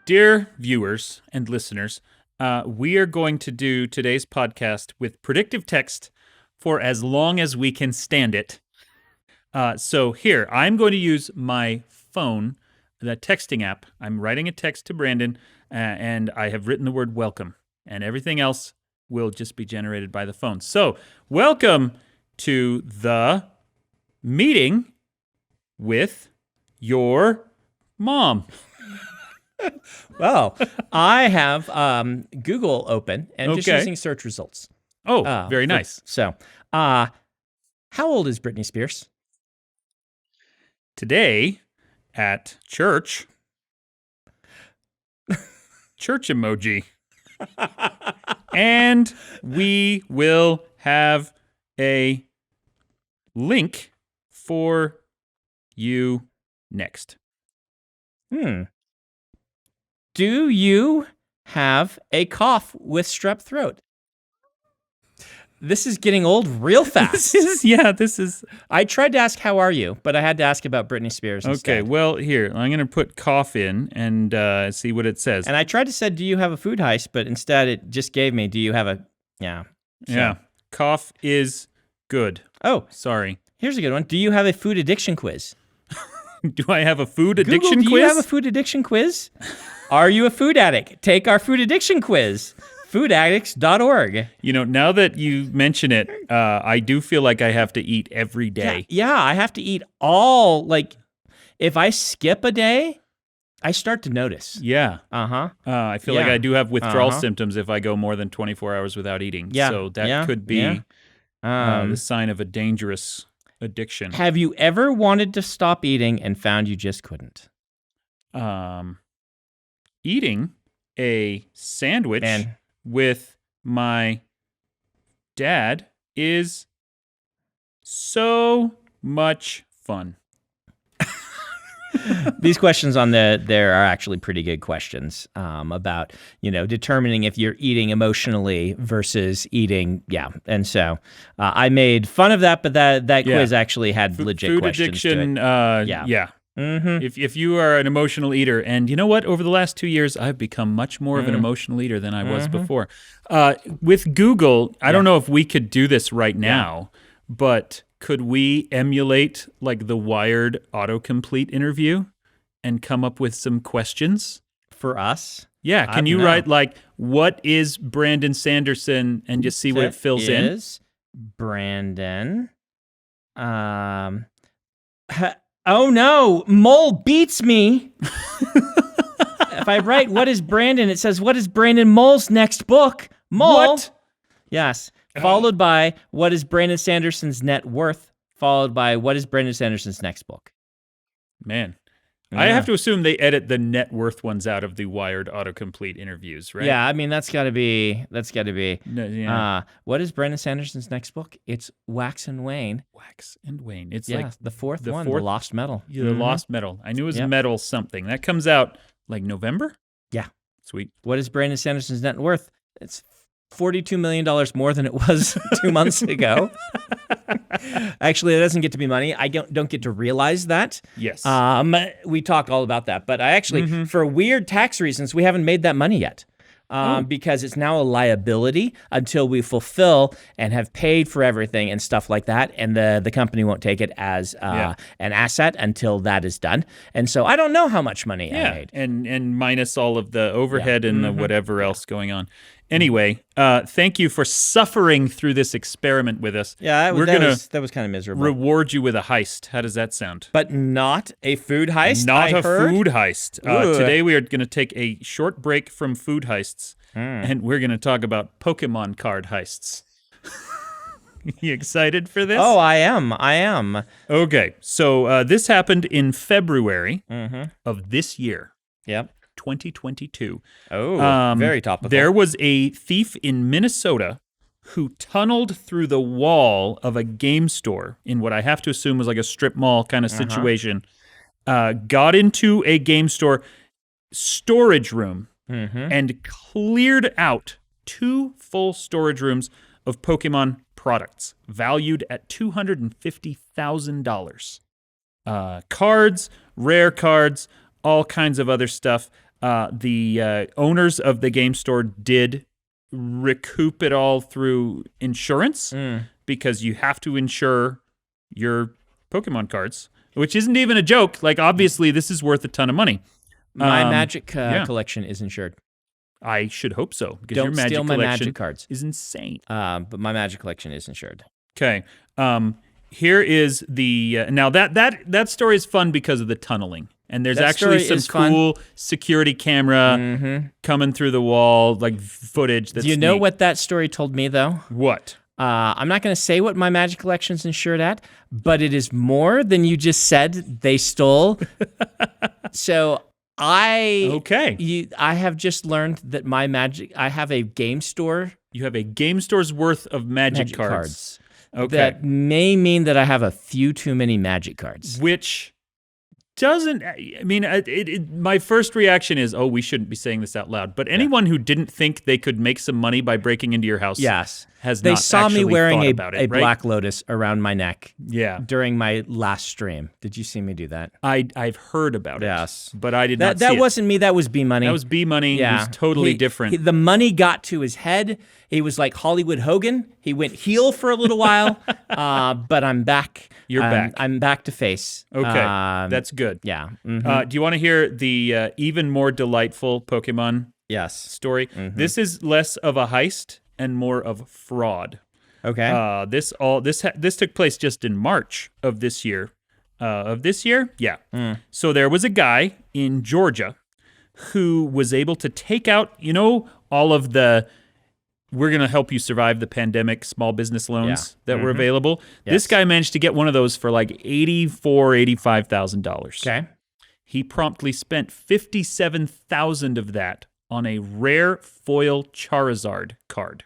Dear viewers and listeners, we are going to do today's podcast with predictive text for as long as we can stand it. So here, I'm going to use my phone, the texting app. I'm writing a text to Brandon, and I have written the word welcome, and everything else will just be generated by the phone. So, welcome to the meeting with your mom. Well, I have Google open and just using search results. Oh, very nice. So, how old is Britney Spears? Today at church, church emoji. And we will have a link for you next. Do you have a cough with strep throat? This is getting old real fast. This is. I tried to ask, how are you? But I had to ask about Britney Spears instead. Okay, well, here, I'm going to put cough in and see what it says. And I tried to say, do you have a food heist? But instead it just gave me, do you have a, Yeah, cough is good. Oh. Sorry. Here's a good one. Do you have a food addiction quiz? Do I have a food addiction Google, quiz? Do you have a food addiction quiz? Are you a food addict? Take our food addiction quiz. Foodaddicts.org. You know, now that you mention it, I do feel like I have to eat every day. Yeah, I have to eat if I skip a day, I start to notice. Yeah. I feel like I do have withdrawal symptoms if I go more than 24 hours without eating. Yeah. So that could be the sign of a dangerous addiction. Have you ever wanted to stop eating and found you just couldn't? Eating a sandwich with my dad is so much fun. These questions on there are actually pretty good questions about, determining if you're eating emotionally versus eating. Yeah. And so I made fun of that, but that quiz actually had legit food questions addiction, to it. Yeah. Mm-hmm. If you are an emotional eater, and you know what? Over the last 2 years, I've become much more of an emotional eater than I was before. With Google, I don't know if we could do this right now, but could we emulate like the Wired autocomplete interview and come up with some questions? For us? Yeah. Can you write like, what is Brandon Sanderson, and just see what it fills in? Is Brandon. Oh no, Mole beats me. If I write, what is Brandon? It says, what is Brandon Mole's next book? Mole. What? Yes. Followed by, what is Brandon Sanderson's net worth? Followed by, what is Brandon Sanderson's next book? Man. Yeah. I have to assume they edit the net worth ones out of the Wired autocomplete interviews, right? Yeah, I mean, that's got to be. Yeah. What is Brandon Sanderson's next book? It's Wax and Wane. Wax and Wane. It's like the the Lost Metal. Yeah, the Lost Metal. I knew it was metal something. That comes out like November? Yeah. Sweet. What is Brandon Sanderson's net worth? It's $42 million more than it was 2 months ago. Actually, it doesn't get to be money. I don't get to realize that. Yes. We talked all about that. But I actually, for weird tax reasons, we haven't made that money yet. Because it's now a liability until we fulfill and have paid for everything and stuff like that. And the company won't take it as an asset until that is done. And so I don't know how much money I made. And minus all of the overhead and the whatever else going on. Anyway, thank you for suffering through this experiment with us. Yeah, that was kind of miserable. Reward you with a heist. How does that sound? But not a food heist, Not a food heist. Today we are going to take a short break from food heists, and we're going to talk about Pokemon card heists. You excited for this? Oh, I am. Okay, so this happened in February of this year. Yep. 2022. Oh, very topical. There was a thief in Minnesota who tunneled through the wall of a game store in what I have to assume was like a strip mall kind of situation, got into a game store storage room and cleared out 2 full storage rooms of Pokemon products valued at $250,000. Cards, rare cards, all kinds of other stuff. The owners of the game store did recoup it all through insurance because you have to insure your Pokemon cards, which isn't even a joke. Like, obviously, this is worth a ton of money. My Magic collection is insured. I should hope so, because Don't your Magic steal my collection Magic cards. is insane. But my Magic collection is insured. Okay. Here is the now that story is fun because of the tunneling, and there's That actually story some is cool security camera coming through the wall, like footage. That's Do you know neat. what that story told me, though? What? I'm not going to say what my Magic collection's insured at, but it is more than you just said they stole. So I have just learned that I have a game store. You have a game store's worth of Magic cards. Okay. That may mean that I have a few too many Magic cards. Which doesn't, I mean, my first reaction is, oh, we shouldn't be saying this out loud. But anyone who didn't think they could make some money by breaking into your house has they not saw me actually wearing thought a about it, right? Black Lotus around my neck Yeah. during my last stream. Did you see me do that? I've heard about it. Yes. But I did not see That it. wasn't me. That was B Money. That was B Money. Yeah. It was totally different. The money got to his head. He was like Hollywood Hogan. He went heel for a little while, but I'm back. You're back. I'm back to face. Okay, that's good. Yeah. Do you want to hear the even more delightful Pokemon Yes. story? This is less of a heist and more of fraud. Okay. This took place just in March of this year. Yeah. So there was a guy in Georgia who was able to take out, all of the we're going to help you survive the pandemic small business loans that were available. Yes. This guy managed to get one of those for like $85,000. Okay. He promptly spent $57,000 of that on a rare foil Charizard card.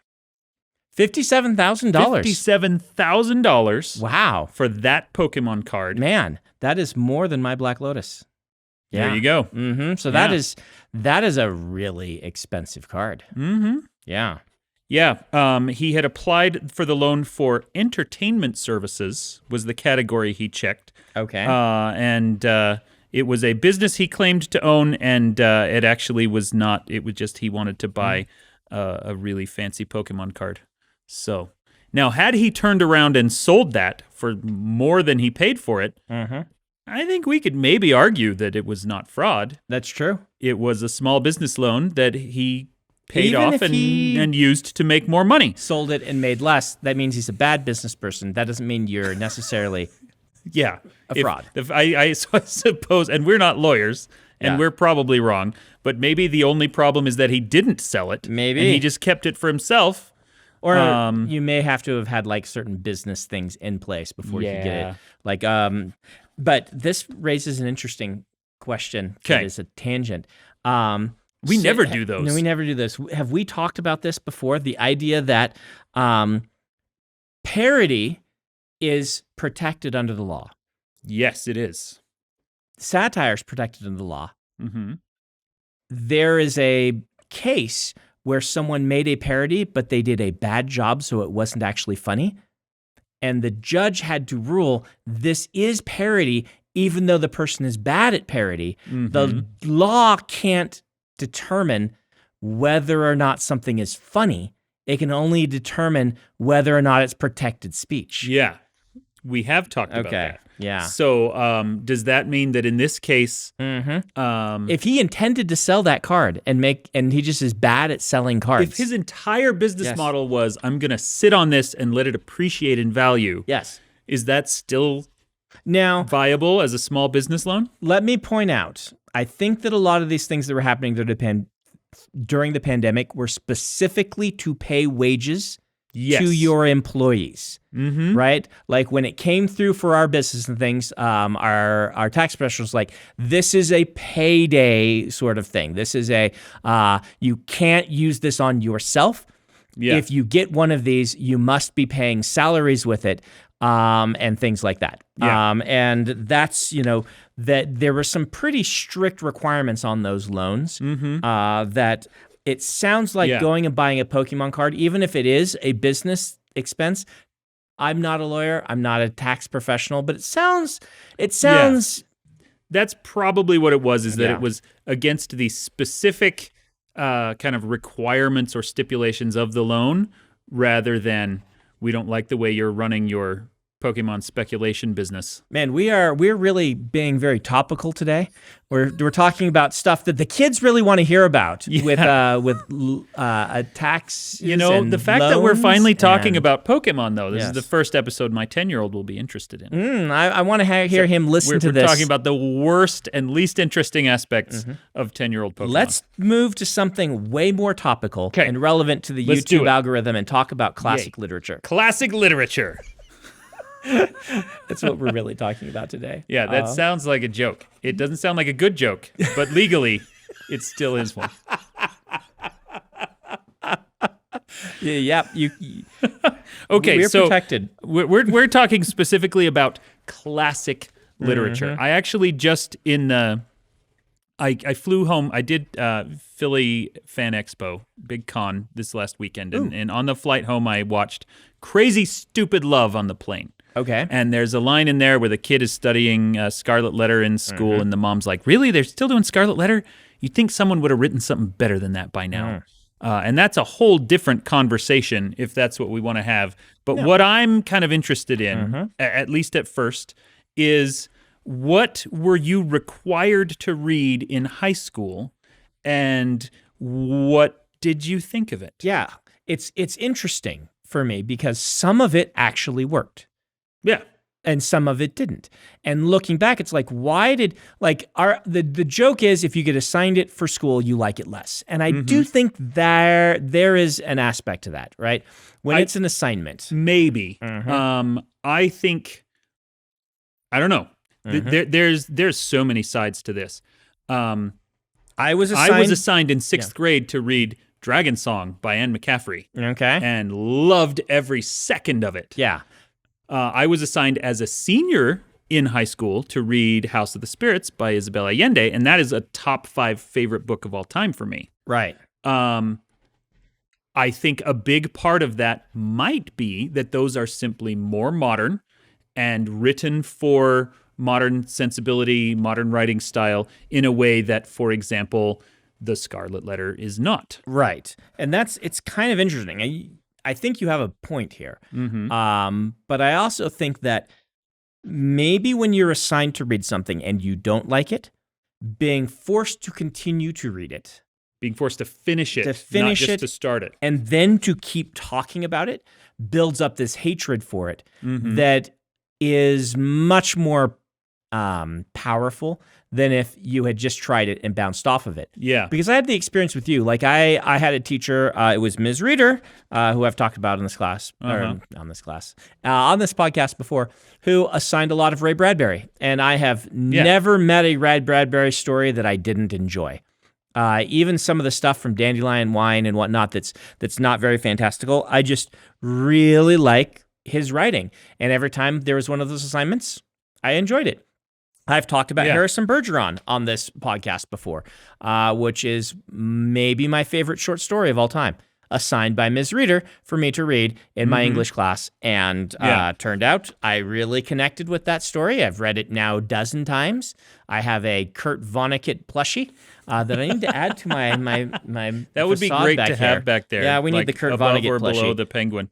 $57,000. $57,000 Wow. for that Pokemon card. Man, that is more than my Black Lotus. Yeah. There you go. So that is a really expensive card. Yeah. Yeah, he had applied for the loan for entertainment services was the category he checked. Okay. And it was a business he claimed to own, and it actually was not. It was just he wanted to buy a really fancy Pokemon card. So now, had he turned around and sold that for more than he paid for it, I think we could maybe argue that it was not fraud. That's true. It was a small business loan that he paid Even off if he and used to make more money. sold it and made less, that means he's a bad business person. That doesn't mean you're necessarily Yeah. a fraud. I suppose, and we're not lawyers, and we're probably wrong, but maybe the only problem is that he didn't sell it. Maybe. And he just kept it for himself. Or you may have to have had like certain business things in place before you could get it. Like, but this raises an interesting question. That is a tangent. We never do those. No, we never do this. Have we talked about this before? The idea that parody is protected under the law. Yes, it is. Satire is protected under the law. Mm-hmm. There is a case where someone made a parody, but they did a bad job, so it wasn't actually funny. And the judge had to rule this is parody, even though the person is bad at parody. The law can't determine whether or not something is funny. It can only determine whether or not it's protected speech. Yeah. We have talked about that. Yeah. So does that mean that in this case, if he intended to sell that card and he just is bad at selling cards. if his entire business model was, I'm going to sit on this and let it appreciate in value, is that still now viable as a small business loan? Let me point out, I think that a lot of these things that were happening during the pandemic were specifically to pay wages to your employees, right? Like when it came through for our business and things, our tax professionals like, this is a payday sort of thing. This is you can't use this on yourself. Yeah. If you get one of these, you must be paying salaries with it, and things like that. Yeah. And that's, that there were some pretty strict requirements on those loans, that it sounds like going and buying a Pokemon card, even if it is a business expense. I'm not a lawyer. I'm not a tax professional, but it sounds That's probably what it was, is that Yeah. it was against the specific kind of requirements or stipulations of the loan, rather than we don't like the way you're running your Pokemon speculation business. Man, we're really being very topical today. We're talking about stuff that the kids really want to hear about with attacks. You know, and the fact that we're loans finally talking and- about Pokemon, though, this is Yes. the first episode my 10-year-old will be interested in. I want to hear him listen to We're this. talking about the worst and least interesting aspects of 10-year-old Pokemon. Let's move to something way more topical 'Kay. and relevant to the Let's do YouTube it. algorithm and talk about classic literature. Classic literature. That's what we're really talking about today. Yeah, that sounds like a joke. It doesn't sound like a good joke, but legally, it still is one. Yeah. Okay, we're so protected. we're talking specifically about classic literature. I actually just I flew home. I did Philly Fan Expo, big con this last weekend, and on the flight home, I watched Crazy Stupid Love on the plane. Okay. And there's a line in there where the kid is studying Scarlet Letter in school, and the mom's like, "Really? They're still doing Scarlet Letter? You'd think someone would have written something better than that by now." And that's a whole different conversation if that's what we want to have. But what I'm kind of interested in, at least at first, is what were you required to read in high school, and what did you think of it? Yeah. It's interesting for me because some of it actually worked. Yeah. And some of it didn't. And looking back, it's like, why did the joke is if you get assigned it for school, you like it less. And I do think there is an aspect to that, right? When it's an assignment. Maybe. I think, I don't know. There's so many sides to this. I was assigned in sixth grade to read Dragon Song by Anne McCaffrey. Okay. And loved every second of it. Yeah. I was assigned as a senior in high school to read House of the Spirits by Isabel Allende, and that is a top 5 favorite book of all time for me. Right. I think a big part of that might be that those are simply more modern and written for modern sensibility, modern writing style in a way that, for example, the Scarlet Letter is not. Right. And it's kind of interesting. I think you have a point here. But I also think that maybe when you're assigned to read something and you don't like it, being forced to continue to read it, being forced to finish it, not just to start it, and then to keep talking about it, builds up this hatred for it that is much more powerful than if you had just tried it and bounced off of it. Yeah. Because I had the experience with you. Like I had a teacher, it was Ms. Reader, who I've talked about in this class, on this podcast before, who assigned a lot of Ray Bradbury. And I have never met a Ray Bradbury story that I didn't enjoy. Even some of the stuff from Dandelion Wine and whatnot that's not very fantastical, I just really like his writing. And every time there was one of those assignments, I enjoyed it. I've talked about Harrison Bergeron on this podcast before, which is maybe my favorite short story of all time, assigned by Ms. Reader for me to read in my English class. And turned out I really connected with that story. I've read it now a dozen times. I have a Kurt Vonnegut plushie that I need to add to my that would be great to have back there. Yeah, we need the Kurt above Vonnegut or plushie. below the penguin.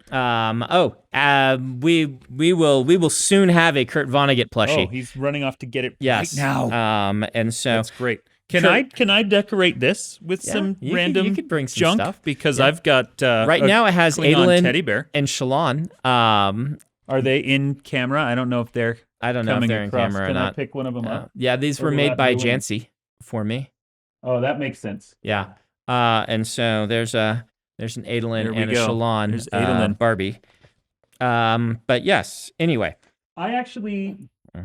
We will soon have a Kurt Vonnegut plushie. Oh, he's running off to get it right now. And so that's great. Can I decorate this with some random you could bring some junk? stuff. Because I've got right now it has Klingon Adolin teddy bear and Shalon. Are they in camera? I don't know if they're. I don't know if they're in across. camera or Can not. I pick one of them up? Yeah, these were made by Jancy for me. Oh, that makes sense. Yeah. And so there's an Adolin and a Shalon There's Adolin. Barbie. But yes. Anyway, I actually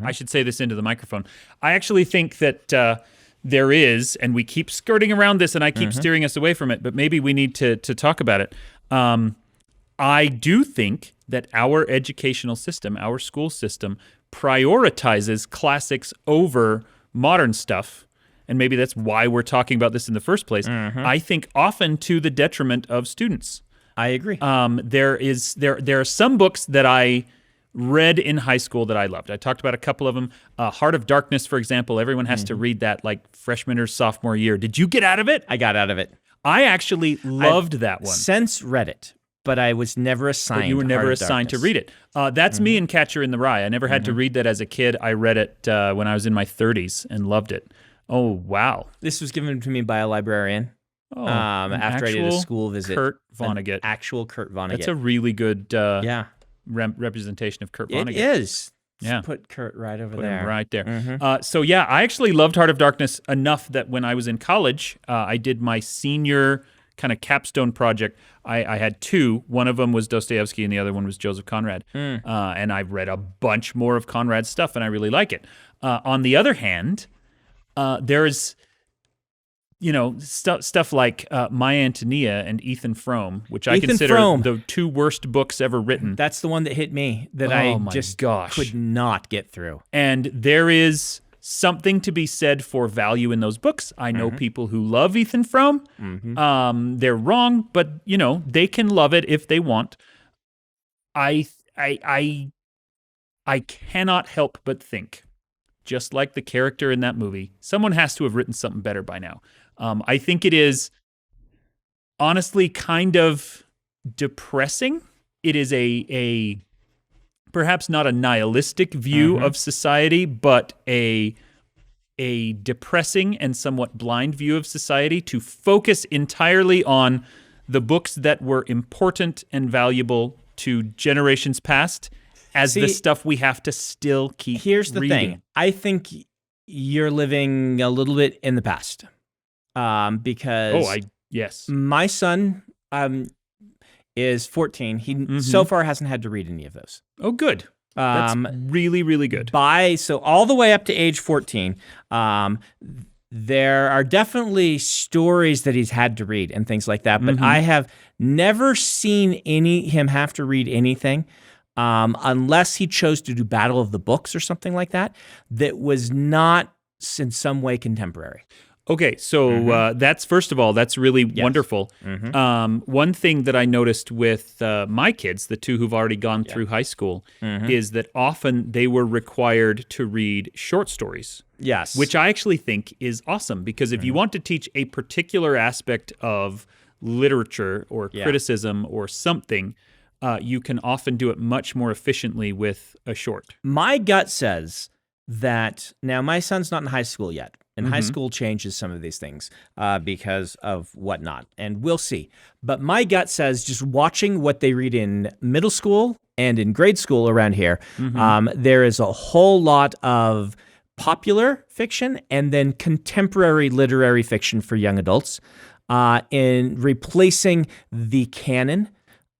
I should say this into the microphone. I actually think that there is, and we keep skirting around this, and I keep steering us away from it, but maybe we need to talk about it. I do think that our educational system, our school system, prioritizes classics over modern stuff, and maybe that's why we're talking about this in the first place. I think often to the detriment of students. I agree. There are some books that I read in high school that I loved. I talked about a couple of them. Heart of Darkness, for example. Everyone has to read that like freshman or sophomore year. Did you get out of it? I got out of it. I actually loved that one. Since read it, but I was never assigned. But you were never Heart of assigned to Darkness. read it. That's me in Catcher in the Rye. I never had to read that as a kid. I read it when I was in my 30s and loved it. Oh, wow. This was given to me by a librarian. Oh, After I did a school visit. Kurt Vonnegut. Actual Kurt Vonnegut. That's a really good representation of Kurt Vonnegut. It is. Yeah. Just put Kurt right over Put there. him right there. I actually loved Heart of Darkness enough that when I was in college, I did my senior kind of capstone project. I had two. One of them was Dostoevsky and the other one was Joseph Conrad. And I've read a bunch more of Conrad's stuff and I really like it. On the other hand, there's stuff like My Antonia and Ethan Frome, which I consider the two worst books ever written. That's the one that hit me that I just could not get through. And there is something to be said for value in those books. I know people who love Ethan Frome. They're wrong, but they can love it if they want. I cannot help but think, just like the character in that movie, someone has to have written something better by now. I think it is honestly kind of depressing. It is a perhaps not a nihilistic view of society, but a depressing and somewhat blind view of society to focus entirely on the books that were important and valuable to generations past as the stuff we have to still keep Here's the reading. thing. I think you're living a little bit in the past. Because yes, my son is 14. He so far hasn't had to read any of those. Oh, good. That's really, really good. So all the way up to age 14, there are definitely stories that he's had to read and things like that. But I have never seen him have to read anything. Unless he chose to do Battle of the Books or something like that was not in some way contemporary. Okay, so that's, first of all, that's really wonderful. One thing that I noticed with my kids, the two who've already gone through high school, is that often they were required to read short stories. Yes. Which I actually think is awesome, because if you want to teach a particular aspect of literature or criticism or something, you can often do it much more efficiently with a short. My gut says that, now my son's not in high school yet, and high school changes some of these things because of whatnot, and we'll see. But my gut says, just watching what they read in middle school and in grade school around here, there is a whole lot of popular fiction and then contemporary literary fiction for young adults in replacing the canon.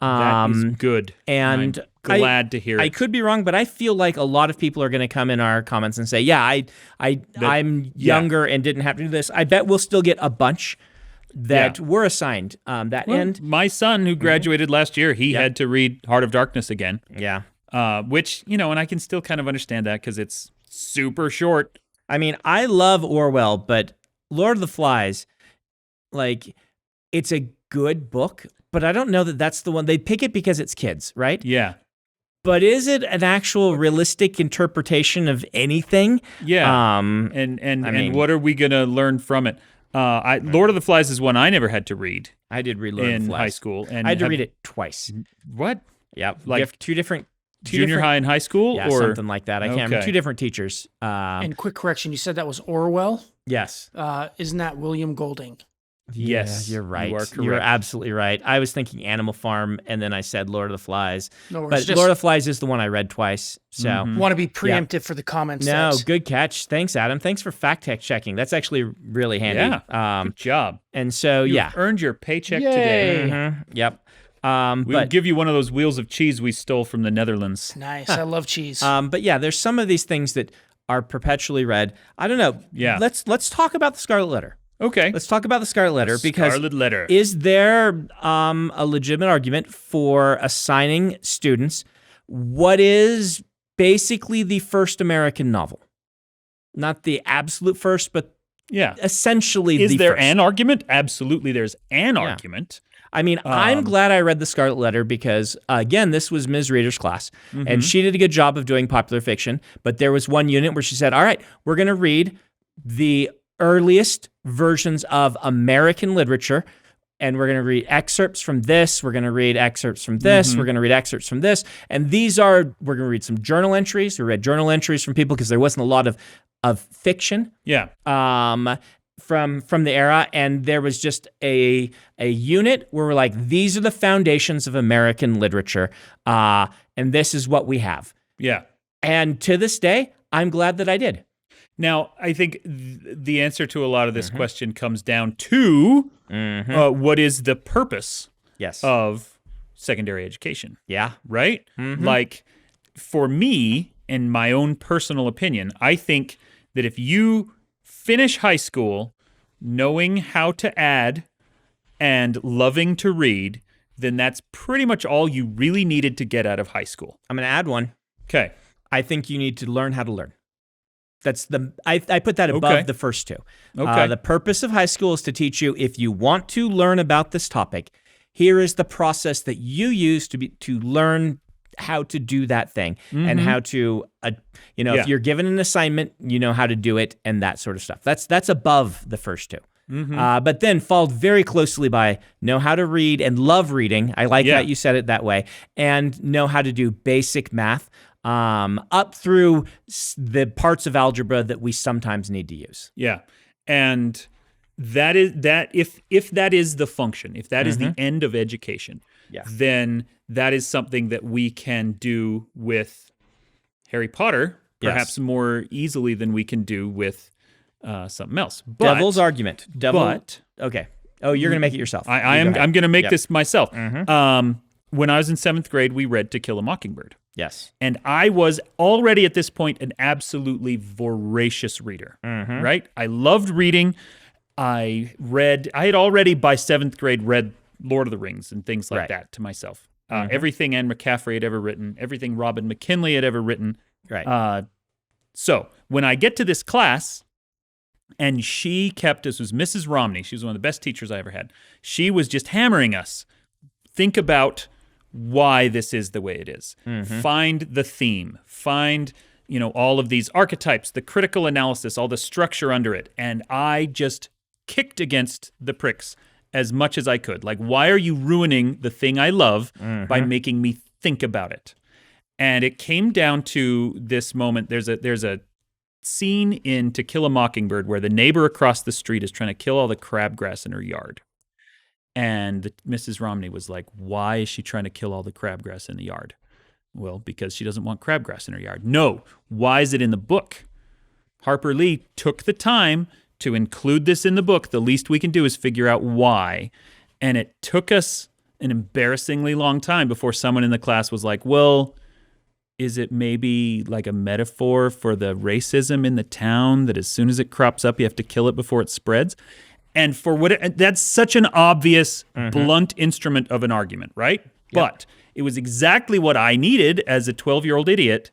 That is good. And I'm glad to hear it. I could be wrong, but I feel like a lot of people are going to come in our comments and say, I'm younger and didn't have to do this. I bet we'll still get a bunch that were assigned end. My son, who graduated last year, he had to read Heart of Darkness again. Yeah. Which, and I can still kind of understand that because it's super short. I mean, I love Orwell, but Lord of the Flies, it's a good book, but I don't know that that's the one. They pick it because it's kids, right? Yeah. But is it an actual realistic interpretation of anything? Yeah. And what are we going to learn from it? Lord of the Flies is one I never had to read. I did read Lord of the Flies in high school. And I had to read it twice. What? Yeah. Two different junior high and high school? Yeah, or something like that. I can't remember. Two different teachers. And quick correction, you said that was Orwell? Yes. Isn't that William Golding? Yes, you're right. You are correct. You're absolutely right. I was thinking Animal Farm, and then I said Lord of the Flies. No worries. But Lord of the Flies is the one I read twice. So want to be preemptive for the comments. No, good catch. Thanks, Adam. Thanks for fact checking. That's actually really handy. Yeah, good job. And so, You've earned your paycheck today. Yep. We'll give you one of those wheels of cheese we stole from the Netherlands. Nice. I love cheese. But yeah, there's some of these things that are perpetually read. I don't know. Yeah. Let's talk about the Scarlet Letter. Okay. Let's talk about the Scarlet Letter, because Scarlet Letter. Is there a legitimate argument for assigning students what is basically the first American novel? Not the absolute first, but essentially is the there first. an argument? Absolutely, there's an argument. I mean, I'm glad I read The Scarlet Letter because, again, this was Ms. Reader's class, and she did a good job of doing popular fiction. But there was one unit where she said, all right, we're going to read the earliest versions of American literature, and we're going to read excerpts from this, we're going to read excerpts from this, we're going to read excerpts from this, and we're going to read some journal entries. We read journal entries from people because there wasn't a lot of fiction. Yeah. From the era, and there was just a unit where we're like, these are the foundations of American literature, and this is what we have. Yeah. And to this day, I'm glad that I did. Now, I think the answer to a lot of this question comes down to what is the purpose of secondary education? Yeah. Right? Like, for me, in my own personal opinion, I think that if you finish high school knowing how to add and loving to read, then that's pretty much all you really needed to get out of high school. I'm going to add one. Okay. I think you need to learn how to learn. That's I put that above the first two. Okay. The purpose of high school is to teach you, if you want to learn about this topic, here is the process that you use to learn how to do that thing and how to, if you're given an assignment, you know how to do it and that sort of stuff. That's above the first two. But then followed very closely by know how to read and love reading. I like that you said it that way. And know how to do basic math up through the parts of algebra that we sometimes need to use. Yeah. And that is that if that is the function, if that is the end of education, then that is something that we can do with Harry Potter perhaps more easily than we can do with something else. But, Devil's argument. Okay. Oh, you're going to make it yourself. I'm going to make this myself. When I was in 7th grade, we read To Kill a Mockingbird. Yes. And I was already at this point an absolutely voracious reader, right? I loved reading. I had already by 7th grade read Lord of the Rings and things like that to myself. Everything Anne McCaffrey had ever written, everything Robin McKinley had ever written. Right. So when I get to this class, and this was Mrs. Romney. She was one of the best teachers I ever had. She was just hammering us. Think about why this is the way it is. Find the theme. Find, all of these archetypes, the critical analysis, all the structure under it. And I just kicked against the pricks as much as I could. Like, why are you ruining the thing I love by making me think about it? And it came down to this moment. There's a scene in To Kill a Mockingbird where the neighbor across the street is trying to kill all the crabgrass in her yard. And Mrs. Romney was like, why is she trying to kill all the crabgrass in the yard? Well, because she doesn't want crabgrass in her yard. No, why is it in the book? Harper Lee took the time to include this in the book. The least we can do is figure out why. And it took us an embarrassingly long time before someone in the class was like, well, is it maybe like a metaphor for the racism in the town that as soon as it crops up, you have to kill it before it spreads? And that's such an obvious, blunt instrument of an argument, right? Yep. But it was exactly what I needed as a 12-year-old idiot.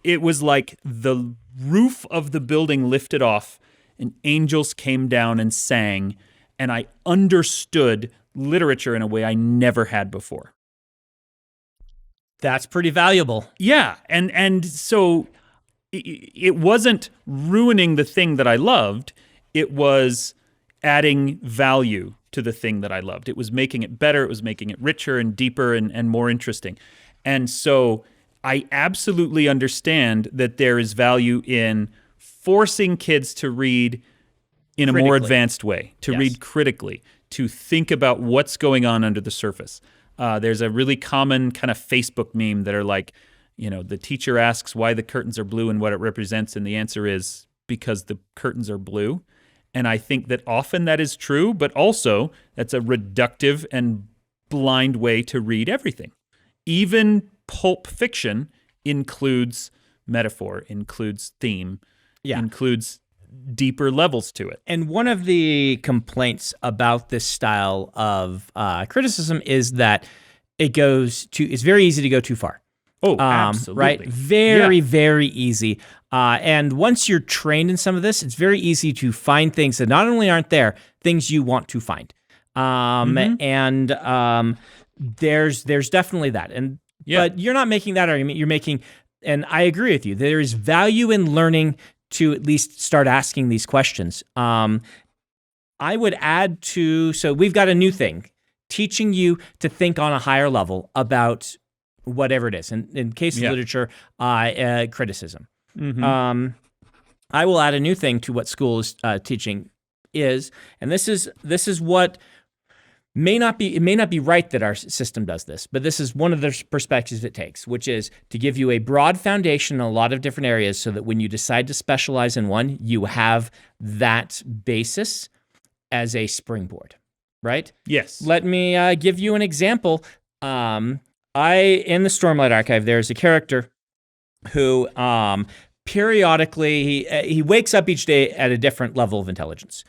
It was like the roof of the building lifted off and angels came down and sang, and I understood literature in a way I never had before. That's pretty valuable. Yeah, and so it wasn't ruining the thing that I loved. It was adding value to the thing that I loved. It was making it better. It was making it richer and deeper and more interesting. And so I absolutely understand that there is value in forcing kids to read in a more advanced way, to read critically, to think about what's going on under the surface. There's a really common kind of Facebook meme that are like, the teacher asks why the curtains are blue and what it represents, and the answer is because the curtains are blue. And I think that often that is true, but also that's a reductive and blind way to read everything. Even pulp fiction includes metaphor, includes theme, includes deeper levels to it. And one of the complaints about this style of criticism is that it's very easy to go too far. Oh, absolutely. Right? Very easy. And once you're trained in some of this, it's very easy to find things that not only aren't there, things you want to find. And there's definitely that. But you're not making that argument. You're making, and I agree with you, there is value in learning to at least start asking these questions. I would add so we've got a new thing, teaching you to think on a higher level about whatever it is. In case of literature, criticism. I will add a new thing to what school is teaching and this is what it may not be right that our system does this, but this is one of the perspectives it takes, which is to give you a broad foundation in a lot of different areas so that when you decide to specialize in one, you have that basis as a springboard, right? Yes. Let me give you an example. In the Stormlight Archive, there's a character who periodically he wakes up each day at a different level of intelligence.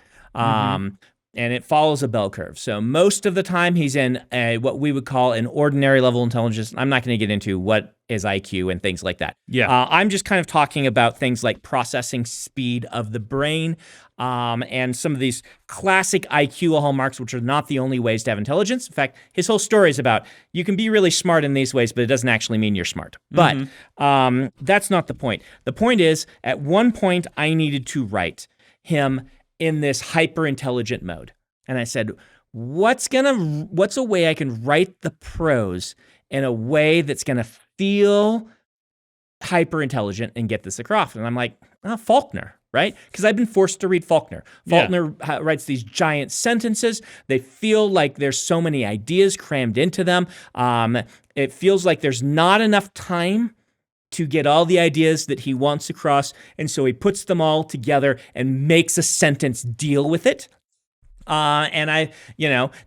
And it follows a bell curve. So most of the time he's in what we would call an ordinary level of intelligence. I'm not going to get into what is IQ and things like that. I'm just kind of talking about things like processing speed of the brain and some of these classic IQ hallmarks, which are not the only ways to have intelligence. In fact, his whole story is about you can be really smart in these ways, but it doesn't actually mean you're smart. But that's not the point. The point is, at one point, I needed to write him in this hyper intelligent mode. And I said, what's a way I can write the prose in a way that's going to feel hyper intelligent and get this across? And I'm like, Faulkner, right? Because I've been forced to read Faulkner. Faulkner writes these giant sentences. They feel like there's so many ideas crammed into them. It feels like there's not enough time to get all the ideas that he wants across, and so he puts them all together and makes a sentence deal with it. And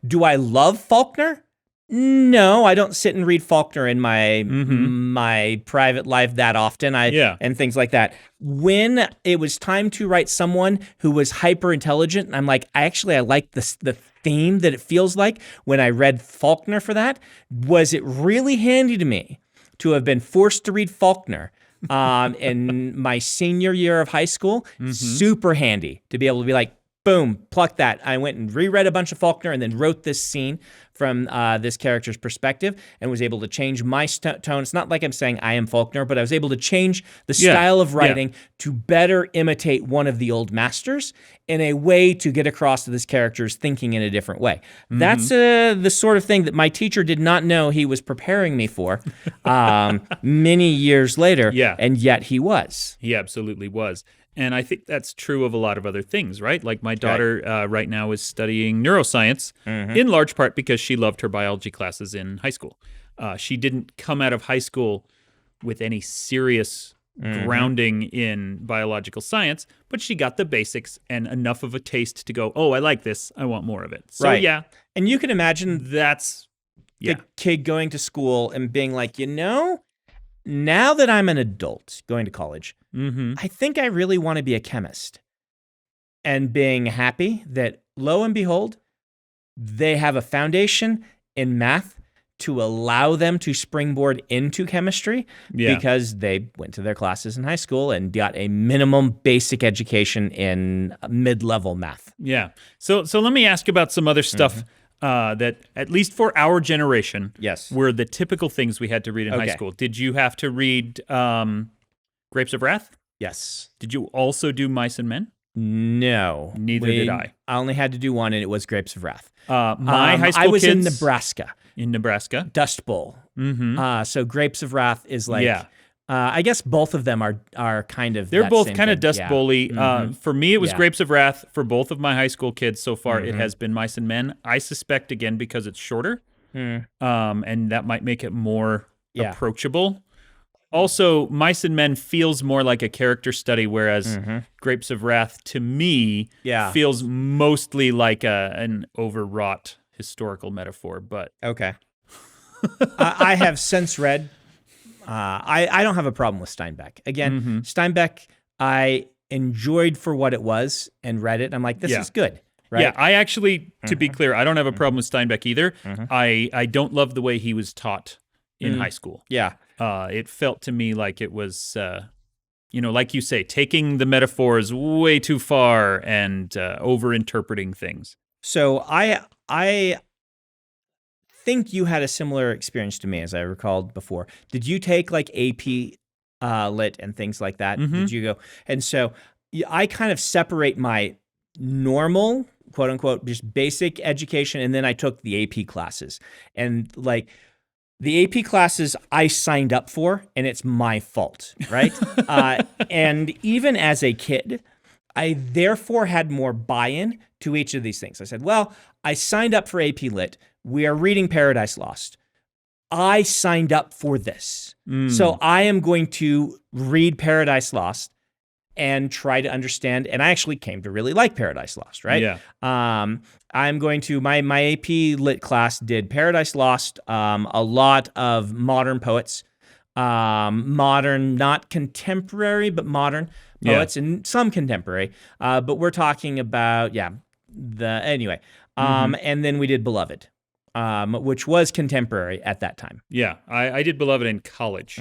do I love Faulkner? No, I don't sit and read Faulkner in my private life that often. And things like that. When it was time to write someone who was hyper intelligent, I'm like, I like the theme that it feels like when I read Faulkner for that. Was it really handy to me to have been forced to read Faulkner in my senior year of high school? Super handy to be able to be like, boom, pluck that. I went and reread a bunch of Faulkner and then wrote this scene from this character's perspective and was able to change my tone. It's not like I'm saying I am Faulkner, but I was able to change the style of writing to better imitate one of the old masters in a way to get across to this character's thinking in a different way. That's the sort of thing that my teacher did not know he was preparing me for many years later, and yet he was. He absolutely was. And I think that's true of a lot of other things, right? Like my daughter right now is studying neuroscience in large part because she loved her biology classes in high school. She didn't come out of high school with any serious grounding in biological science, but she got the basics and enough of a taste to go, oh, I like this. I want more of it. So, And you can imagine that's the kid going to school and being like, now that I'm an adult going to college, I think I really want to be a chemist. And being happy that, lo and behold, they have a foundation in math to allow them to springboard into chemistry because they went to their classes in high school and got a minimum basic education in mid-level math. Yeah. So let me ask about some other stuff that, at least for our generation, were the typical things we had to read in high school. Did you have to read Grapes of Wrath? Yes. Did you also do Mice and Men? No. Neither did I. I only had to do one, and it was Grapes of Wrath. My high school I was kids, in Nebraska. In Nebraska? Dust Bowl. So Grapes of Wrath is like... I guess both of them are kind of... They're both kind of Dust Bowl-y. For me, it was Grapes of Wrath. For both of my high school kids so far, it has been Mice and Men. I suspect, again, because it's shorter, and that might make it more approachable. Also, Mice and Men feels more like a character study, whereas Grapes of Wrath, to me, feels mostly like an overwrought historical metaphor. But okay. I have since read... I don't have a problem with Steinbeck. Again, Steinbeck, I enjoyed for what it was and read it. I'm like, this is good, right? Yeah, I actually, to be clear, I don't have a problem with Steinbeck either. I don't love the way he was taught in high school. Yeah. It felt to me like it was, like you say, taking the metaphors way too far and over-interpreting things. So I think you had a similar experience to me, as I recalled before. Did you take like AP Lit and things like that? Did you go? And so I kind of separate my normal, quote unquote, just basic education, and then I took the AP classes. And like the AP classes I signed up for, and it's my fault, right? And even as a kid, I therefore had more buy-in to each of these things. I said, well, I signed up for AP Lit. We are reading Paradise Lost. I signed up for this. So I am going to read Paradise Lost and try to understand. And I actually came to really like Paradise Lost, right? Yeah. I'm going to, my AP Lit class did Paradise Lost, a lot of modern poets, modern, not contemporary, but modern poets, and some contemporary. But we're talking about, anyway. And then we did Beloved, which was contemporary at that time. Yeah, I did Beloved in college.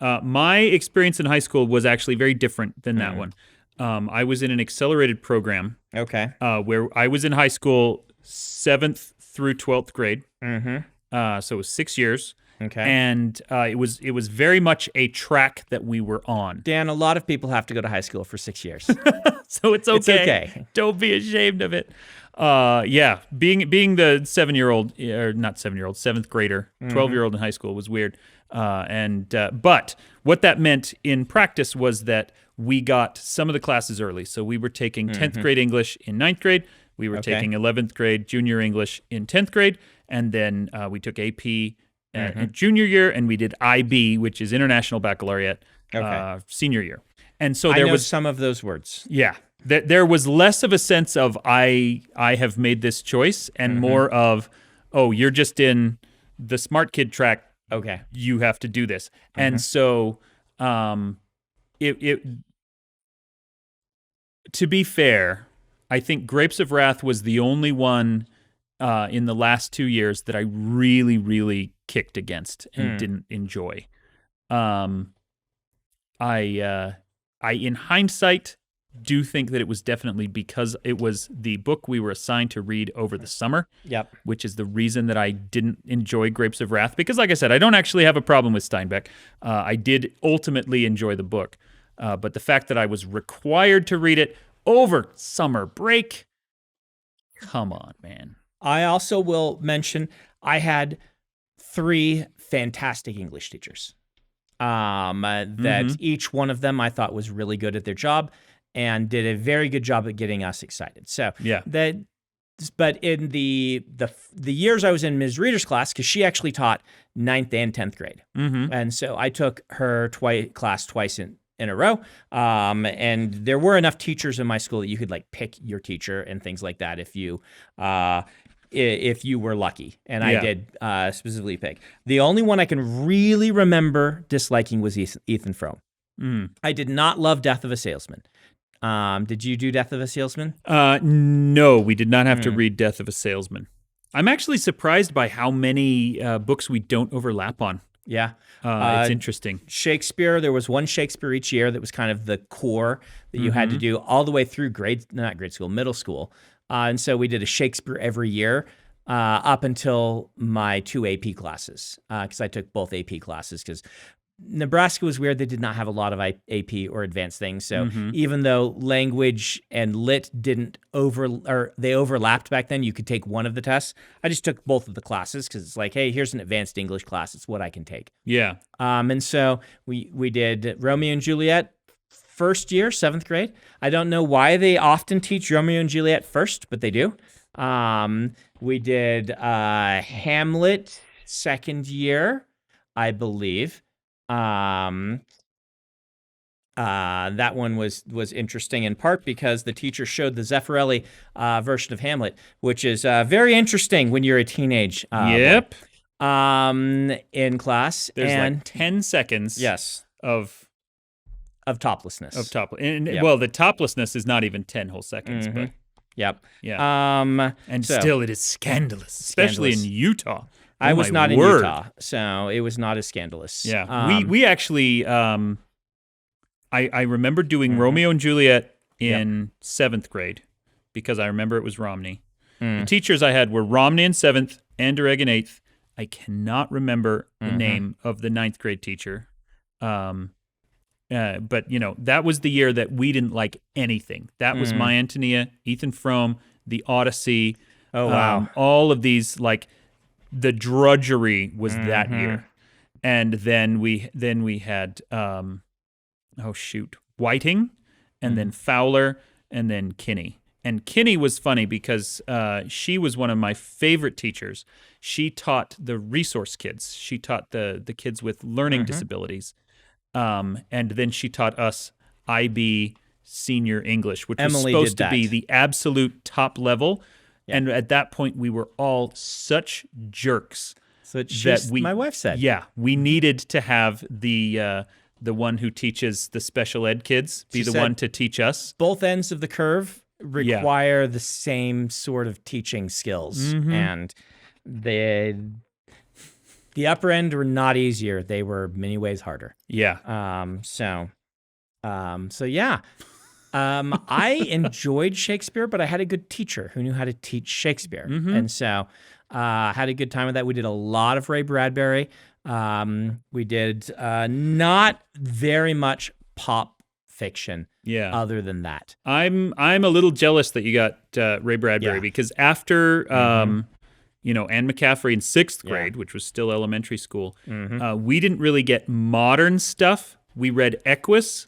My experience in high school was actually very different than that one. I was in an accelerated program. Okay. Where I was in high school 7th through 12th grade. So it was 6 years. Okay. And it was very much a track that we were on. Dan, a lot of people have to go to high school for 6 years. So it's okay. It's okay. Don't be ashamed of it. Being the 7-year-old, or not 7-year-old, 7th grader, 12-year-old in high school was weird. But what that meant in practice was that we got some of the classes early. So we were taking 10th grade English in 9th grade. We were taking 11th grade junior English in 10th grade. And then we took AP junior year, and we did IB, which is International Baccalaureate, senior year. And so there was some of those words. Yeah. There was less of a sense of I have made this choice, and more of, oh, you're just in the smart kid track. Okay. You have to do this. And so it to be fair, I think Grapes of Wrath was the only one in the last 2 years that I really, really kicked against and didn't enjoy. I in hindsight do think that it was definitely because it was the book we were assigned to read over the summer. Yep. Which is the reason that I didn't enjoy Grapes of Wrath. Because like I said, I don't actually have a problem with Steinbeck. I did ultimately enjoy the book. But the fact that I was required to read it over summer break, come on, man. I also will mention I had 3 fantastic English teachers. That each one of them I thought was really good at their job and did a very good job at getting us excited. So but in the years I was in Ms. Reader's class, because she actually taught 9th and 10th grade, and so I took her class twice in a row. And there were enough teachers in my school that you could like pick your teacher and things like that if you were lucky. And I did specifically pick. The only one I can really remember disliking was Ethan Frome. I did not love Death of a Salesman. Did you do Death of a Salesman? No, we did not have to read Death of a Salesman. I'm actually surprised by how many books we don't overlap on. Yeah. It's interesting. Shakespeare, there was one Shakespeare each year that was kind of the core that you had to do all the way through middle school. And so we did a Shakespeare every year up until my 2 AP classes, because I took both AP classes, because Nebraska was weird. They did not have a lot of AP or advanced things. So even though language and lit they overlapped back then, you could take one of the tests. I just took both of the classes because it's like, hey, here's an advanced English class. It's what I can take. Yeah. And so we did Romeo and Juliet first year, 7th grade. I don't know why they often teach Romeo and Juliet first, but they do. We did Hamlet second year, I believe. That one was interesting in part because the teacher showed the Zeffirelli version of Hamlet, which is very interesting when you're a teenage boy, in class. There's like 10 seconds of toplessness. Well, the toplessness is not even 10 whole seconds, but yep. Yeah. Still it is scandalous, especially in Utah. I was not in Utah, so it was not as scandalous. Yeah. We actually I remember doing Romeo and Juliet in 7th grade because I remember it was Romney. The teachers I had were Romney in 7th, Anderegg in 8th. I cannot remember the name of the 9th grade teacher. But, that was the year that we didn't like anything. That was My Antonia, Ethan Frome, The Odyssey. Oh, wow. All of these, like, the drudgery was that year. And then we had, Whiting, and then Fowler, and then Kinney. And Kinney was funny because she was one of my favorite teachers. She taught the resource kids. She taught the kids with learning disabilities. And then she taught us IB senior English, which was Emily supposed did to be that. the absolute top level. Yeah. And at that point, we were all such jerks. So my wife said. Yeah, we needed to have the one who teaches the special ed kids be the one to teach us. Both ends of the curve require the same sort of teaching skills, and the upper end were not easier. They were many ways harder. Yeah. So yeah. I enjoyed Shakespeare, but I had a good teacher who knew how to teach Shakespeare, and so had a good time with that. We did a lot of Ray Bradbury. We did not very much pop fiction. Yeah. Other than that, I'm a little jealous that you got Ray Bradbury because after Anne McCaffrey in 6th grade, which was still elementary school, we didn't really get modern stuff. We read Equus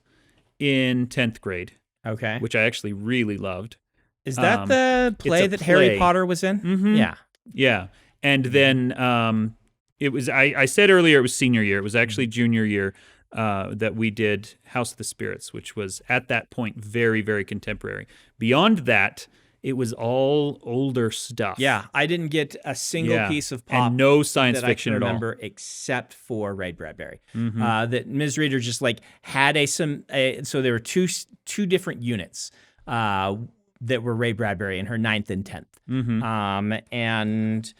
in 10th grade. Okay. Which I actually really loved. Is that the play that Harry Potter was in? Mm-hmm. Yeah. Yeah. And then it was, I said earlier it was senior year. It was actually junior year that we did House of the Spirits, which was at that point very, very contemporary. Beyond that, it was all older stuff. Yeah. I didn't get a single piece of pop and no science that fiction I can at all. remember except for Ray Bradbury. That Ms. Reader just like had so there were two different units that were Ray Bradbury in her 9th and 10th. And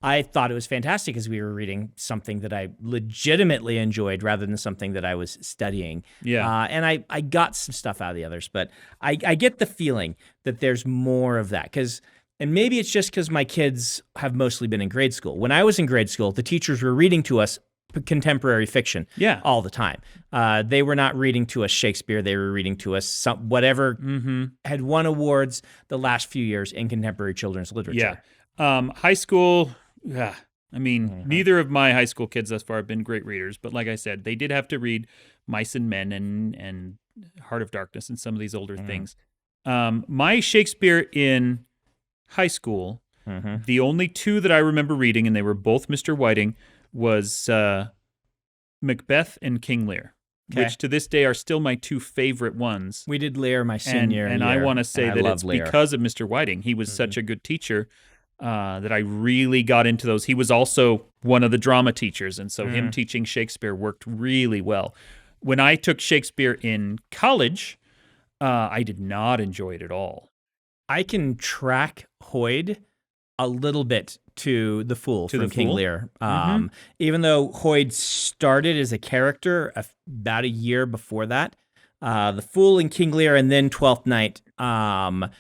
I thought it was fantastic because we were reading something that I legitimately enjoyed rather than something that I was studying. Yeah. And I got some stuff out of the others, but I get the feeling that there's more of that and maybe it's just because my kids have mostly been in grade school. When I was in grade school, the teachers were reading to us contemporary fiction all the time. They were not reading to us Shakespeare. They were reading to us whatever had won awards the last few years in contemporary children's literature. Yeah. High school, neither of my high school kids thus far have been great readers, but like I said, they did have to read Mice and Men and Heart of Darkness and some of these older things. My Shakespeare in high school, the only two that I remember reading, and they were both Mr. Whiting, was Macbeth and King Lear, which to this day are still my two favorite ones. We did Lear my senior year. And I want to say that it's Lear. because of Mr. Whiting. He was such a good teacher that I really got into those. He was also one of the drama teachers, and so him teaching Shakespeare worked really well. When I took Shakespeare in college, I did not enjoy it at all. I can track Hoyd a little bit to The Fool from King Lear. Even though Hoyd started as a character about a year before that, The Fool and King Lear, and then Twelfth Night. That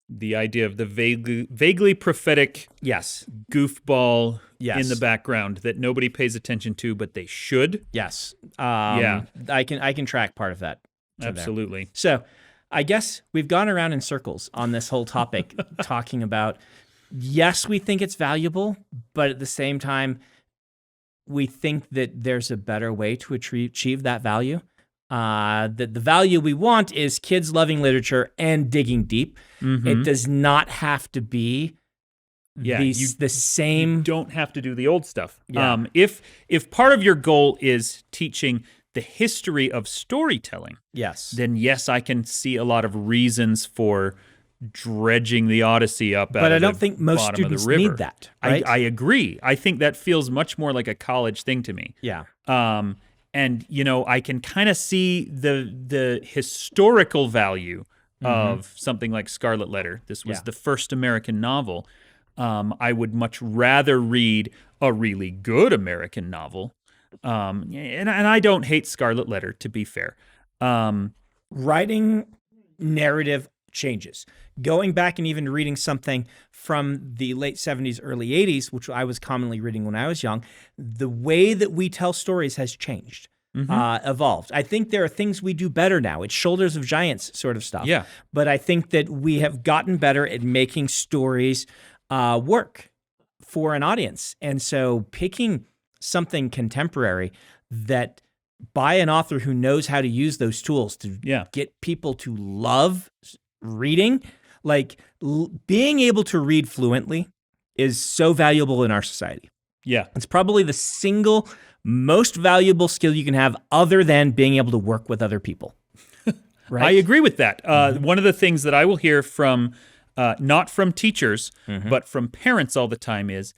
the idea of the vaguely prophetic, goofball in the background that nobody pays attention to, but they should. Yes. I can track part of that. Absolutely. There. So I guess we've gone around in circles on this whole topic, talking about, yes, we think it's valuable, but at the same time, we think that there's a better way to achieve that value. That the value we want is kids loving literature and digging deep. It does not have to be the same. You don't have to do the old stuff. Yeah. If part of your goal is teaching the history of storytelling, then yes, I can see a lot of reasons for dredging the Odyssey up. But I don't think most students need that. Right? I agree. I think that feels much more like a college thing to me. Yeah. And I can kind of see the historical value of something like Scarlet Letter. This was the first American novel. I would much rather read a really good American novel. And I don't hate Scarlet Letter, to be fair. Writing narrative changes. Going back and even reading something from the late 70s, early 80s, which I was commonly reading when I was young, the way that we tell stories has changed, evolved. I think there are things we do better now. It's shoulders of giants sort of stuff. Yeah. But I think that we have gotten better at making stories work for an audience. And so picking something contemporary that by an author who knows how to use those tools to get people to love reading, like being able to read fluently is so valuable in our society. Yeah. It's probably the single most valuable skill you can have other than being able to work with other people. Right? I agree with that. One of the things that I will hear from, not from teachers, but from parents all the time is,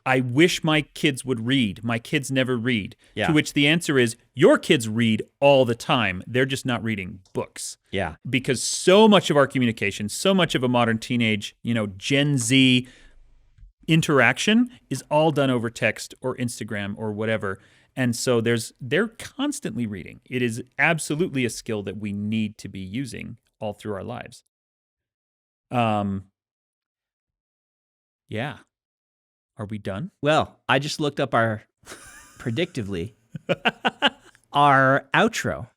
I wish my kids would read. My kids never read. Yeah. To which the answer is, your kids read all the time. They're just not reading books. Yeah. Because so much of our communication, so much of a modern teenage, Gen Z interaction is all done over text or Instagram or whatever. And so they're constantly reading. It is absolutely a skill that we need to be using all through our lives. Yeah. Are we done? Well, I just looked up our predictively our outro.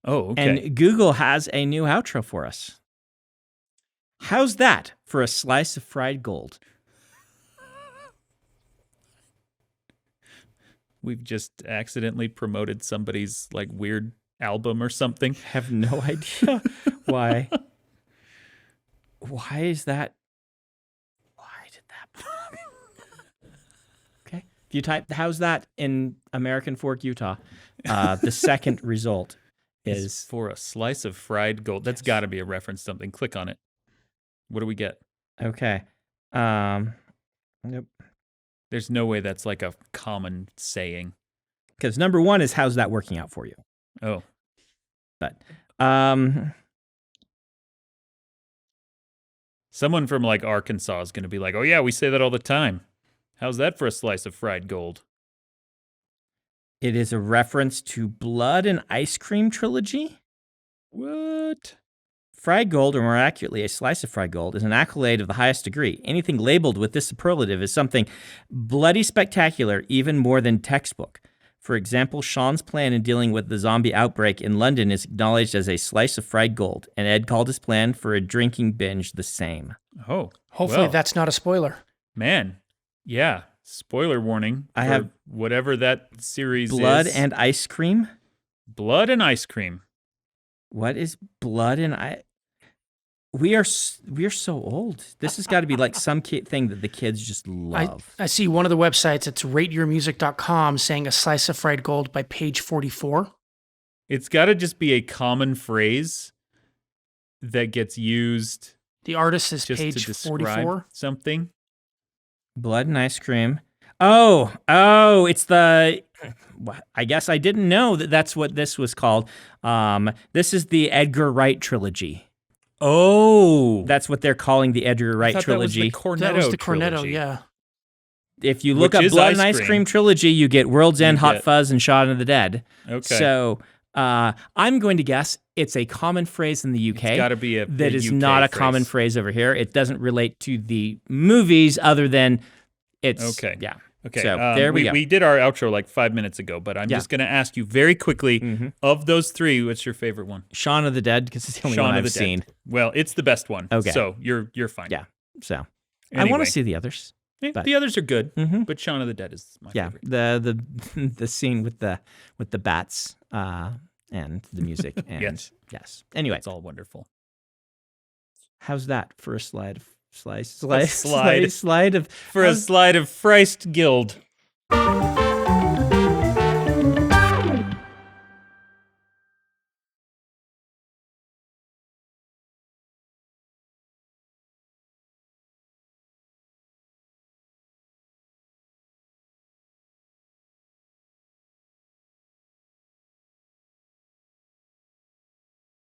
Oh, okay. And Google has a new outro for us. How's that for a slice of fried gold? We've just accidentally promoted somebody's like weird album or something. Have no idea why. Why is that? Why did that pop up? Okay. If you type "how's that" in American Fork, Utah, the second result is for a slice of fried gold. That's got to be a reference to something. Click on it. What do we get? Okay. Nope. There's no way that's like a common saying. Because number one is how's that working out for you? Oh. But someone from like Arkansas is going to be like, "Oh yeah, we say that all the time. How's that for a slice of fried gold?" It is a reference to Blood and Ice Cream trilogy. What? Fried gold, or more accurately, a slice of fried gold, is an accolade of the highest degree. Anything labeled with this superlative is something bloody spectacular, even more than textbook. For example, Sean's plan in dealing with the zombie outbreak in London is acknowledged as a slice of fried gold, and Ed called his plan for a drinking binge the same. Oh. Hopefully well, that's not a spoiler. Man. Yeah. Spoiler warning. I have whatever that series Blood is. and Ice Cream? Blood and Ice Cream. What is Blood and Ice? We are so old. This has got to be like some thing that the kids just love. I see one of the websites, it's rateyourmusic.com, saying a slice of fried gold by page 44. It's got to just be a common phrase that gets used. The artist is just page to describe 44. something. Blood and Ice Cream. Oh, it's the... I guess I didn't know that that's what this was called. This is the Edgar Wright trilogy. Oh. That's what they're calling the Edgar Wright trilogy. That was the Cornetto, yeah. If you look up Blood and Ice Cream trilogy, you get World's End, Hot Fuzz, and Shaun of the Dead. Okay. So I'm going to guess it's a common phrase in the UK. It's got to be that is UK not a phrase. common phrase over here. It doesn't relate to the movies other than it's... Okay. Yeah. Okay, So there we go. We did our outro like 5 minutes ago, but I'm just going to ask you very quickly, of those three, what's your favorite one? Shaun of the Dead, because it's the only one I've seen. Well, it's the best one. Okay. So you're fine. Yeah. So Anyway. I want to see the others. But, the others are good, but Shaun of the Dead is my favorite. the scene with the bats and the music. And yes. Anyway, It's all wonderful. how's that for a slide of slide. slide of For a slide of Christ Guild.